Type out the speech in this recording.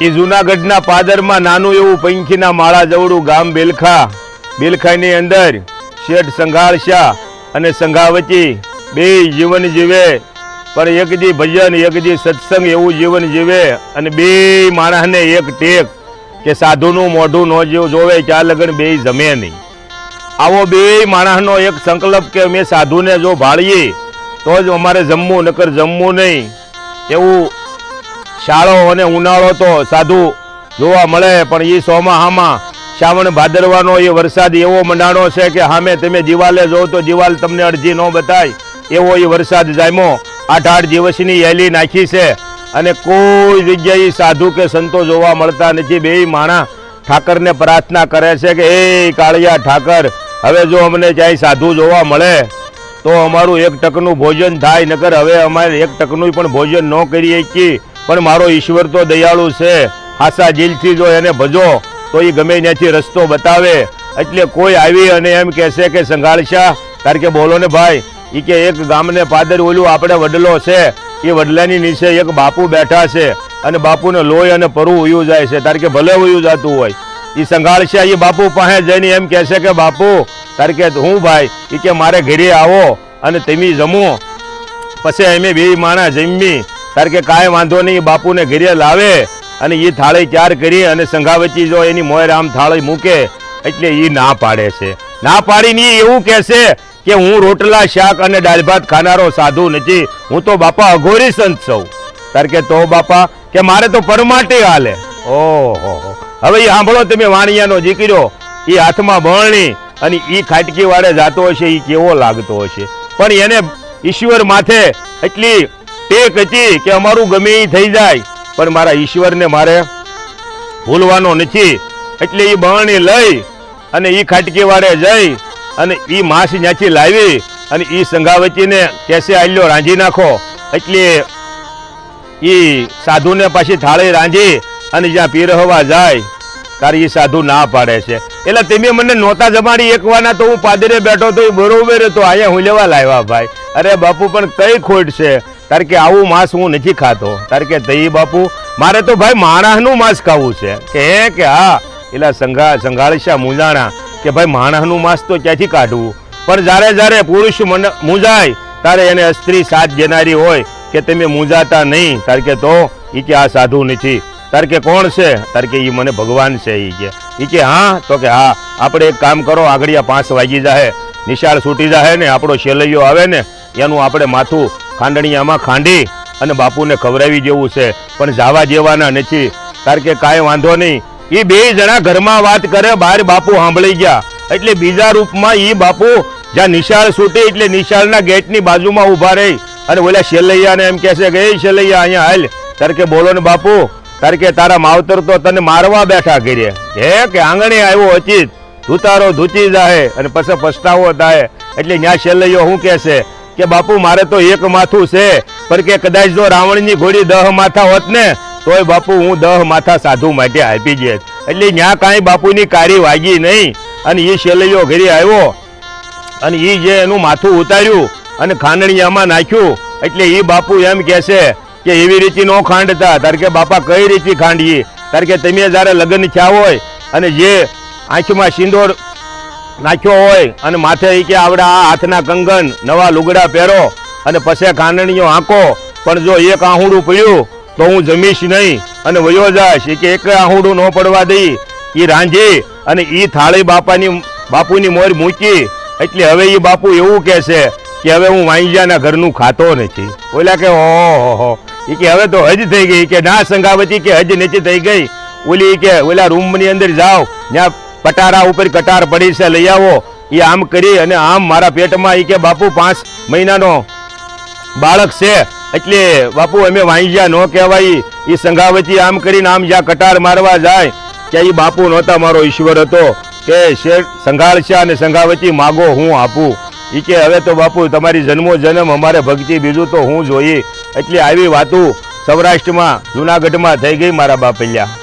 એ જૂનાગઢના પાદરમાં નાનું એવું પંખીના માળા જવડું ગામ બેલખા. બેલખાની અંદર શેઠ સંઘાળશા અને સંઘાવતી બે જીવન જીવે, પણ એક દી ભજન એક દી સત્સંગ એવું જીવન જીવે. અને બે માણસને એક ટેક કે સાધુનું મોઢું ન જોવે ત્યાં લગન બે જમે નહીં. આવો બે માણસનો એક સંકલ્પ કે અમે સાધુને જો ભાળીએ તો જ અમારે જમવું, નકર જમવું નહીં. એવું શાળો અને ઉનાળો તો સાધુ જોવા મળે, પણ એ ચોમાહામાં શ્રાવણ ભાદરવાનો એ વરસાદ એવો મંડાણો છે કે સામે તમે દિવાલે જો તો દિવાલ તમને અડધી ન બતાય એવો એ વરસાદ જામ્યો. 8 દિવસની એલી નાખી છે અને કોઈ જગ્યાએ સાધુ કે સંતો જોવા મળતા નથી. બે માણા ઠાકરને પ્રાર્થના કરે છે કે એ કાળિયા ઠાકર, હવે જો અમને ક્યાંય સાધુ જોવા મળે તો અમારું 1 ટકનું ભોજન થાય, નકર હવે અમારે 1 ટકનું પણ ભોજન ન કરી શકીએ. પણ મારો ઈશ્વર તો દયાળુ છે, હાસા દિલથી જો એને ભજો તો એ ગમે ત્યાંથી રસ્તો બતાવે. એટલે કોઈ આવી અને એમ કહેશે કે સંઘાળશા તાર કે બોલો ને ભાઈ, એ કે એક ગામને પાદર ઓલું આપણે વડલો છે, એ વડલાની નીચે એક બાપુ બેઠા છે અને બાપુને લોહી અને પરવું ઉયું જાય છે. તાર કે ભલે ઉયું જતું હોય. એ સંઘાળશા એ બાપુ પાસે જઈને એમ કહેશે કે બાપુ તાર કે હું ભાઈ, એ કે મારે ઘરે આવો અને તમે જમો. પછી અમે બે માણા જમી. તાર કે કાંઈ વાંધો નહીં. બાપુને ઘરે લાવે અને એ થાળી તૈયાર કરી અને સંઘાવતી જો એની મોર આમ થાળી મૂકે એટલે એ ના પાડે છે. ના પાડીને એવું કહેશે કે હું રોટલા શાક અને દાળ ભાત ખાનારો સાધુ નથી, હું તો બાપા અઘોરી સંત છું. તાર કે તો બાપા કે મારે તો પરમાટી હાલે. ઓહો, હવે એ સાંભળો તમે, વાણિયાનો દીકરો એ હાથમાં બરણી અને એ ખાટકી વાળે જાતો હશે, એ કેવો લાગતો હશે. પણ એને ઈશ્વર માથે એટલી ટેક હતી કે અમારું ગમે એ થઈ જાય પણ મારા ઈશ્વરને મારે ભૂલવાનો નથી. એટલે એ બરણી લઈ અને એ ખાટકી વાળે જઈ અને એ માસ ત્યાંથી લાવી અને એ સંઘાવતીને કેસે આલ્યો રાંધી નાખો. એટલે એ સાધુને પાછી થાળી રાંધી અને જ્યાં પીરહવા જાય તારે એ સાધુ ના પાડે છે. એટલે તમે મને નહોતા જમાડી એકવાના તો હું પાદરે બેઠો તો એ બરોબર હતો, અહીંયા હું લેવા લાવ્યા ભાઈ. અરે બાપુ પણ કઈ ખોટ છે? તાર કે આવું માંસ હું નથી ખાતો. તાર કે તઈ બાપુ મારે તો ભાઈ માણસનું માંસ ખાવું છે. કે હા. એટલે સંઘાળશા મૂંઝાણા કે ભાઈ માણસનું માંસ તો ક્યાંથી કાઢવું? પણ જ્યારે પુરુષ મૂંઝાય ત્યારે એને સ્ત્રી સાથ દેનારી હોય કે તમે મૂંઝાતા નહીં. તાર કે તો એ કે આ સાધુ નથી. તાર કે કોણ છે? તાર કે એ મને ભગવાન છે. એ કે હા. તો કે હા, આપણે એક કામ કરો, આગળિયા 5 વાગી જાય, નિશાળ છૂટી જાય ને આપણો શેલૈયો આવે ને એનું આપણે માથું ખાંડણીયામાં ખાંડી અને બાપુને ખવડાવી દેવું છે, પણ જવા દેવાના નથી. તાર કે કાંઈ વાંધો નહીં. એ બે જણા ઘરમાં વાત કરે, બહાર બાપુ સાંભળી ગયા. એટલે બીજા રૂપમાં એ બાપુ જ્યાં નિશાળ છૂટી એટલે નિશાળના ગેટની બાજુમાં ઊભા રહી અને ઓલા શેલૈયાને એમ કહેશે કે એ શેલૈયા અહીંયા હાલ. તાર કે બોલો ને બાપુ. તાર કે તારા માવતર તો તને મારવા બેઠા કરીએ કે આંગણે આવ્યો અચિત ધૂતારો ધૂચી જાય અને પછી પસ્તાવો થાય. એટલે ત્યાં શેલૈયો શું કહેશે કે બાપુ મારે તો 1 માથું છે, પણ કે કદાચ જો રાવણની ઘોડી 10 માથા હોત ને તોય બાપુ હું 10 માથા સાધુ માટે આપી દે. એટલે ત્યાં કાંઈ બાપુની કારી વાગી નહીં અને એ શેલૈયો ઘરે આવ્યો અને એ જે એનું માથું ઉતાર્યું અને ખાંડણીયામાં નાખ્યું. એટલે એ બાપુ એમ કહેશે કે એવી રીતે ન ખાંડતા. તાર કે બાપા કઈ રીતે ખાંડીએ? તાર કે તમે જ્યારે લગ્ન થયા હોય અને જે આંખમાં સિંદૂર નાખ્યો હોય અને માથે કે આવડા આ હાથના કંગન નવા લુગડા પહેરો અને પછી ખાંડણીઓ આંકો, પણ જો 1 આહુડું પડ્યું તો હું જમીશ નહીં અને વયો જાશ. કે 1 આહુડું ન પડવા દઈ. એ રાંધી અને એ થાળી બાપુની મોર મૂકી. એટલે હવે એ બાપુ એવું કહેશે કે હવે હું વાંજ્યાના ઘરનું ખાતો નથી. ઓલા કે ઓહો, એ કે હવે તો હજ થઈ ગઈ. કે ના સંઘાવતી કે હજ નથી થઈ ગઈ. ઓલી કે ઓલા રૂમની અંદર જાઓ, ત્યાં પટારા ઉપર કટાર પડી છે, લઈ આવો. એ આમ કરી અને આમ મારા પેટમાં એ કે બાપુ 5 મહિનાનો બાળક છે. એટલે બાપુ અમે વાંજ્યા ન કહેવાય. એ સંઘાવતી આમ કરીને આમ જ્યાં કટાર મારવા જાય કે એ બાપુ નહોતા, મારો ઈશ્વર હતો. કે શેઠ સંઘાળશા અને સંઘાવતી માગો હું આપું. એ કે હવે તો બાપુ તમારી જન્મો જન્મ અમારે ભક્તિ, બીજું તો હું જોઈએ. એટલે આવી વાતો સૌરાષ્ટ્રમાં જૂનાગઢમાં થઈ ગઈ મારા બાપલિયા.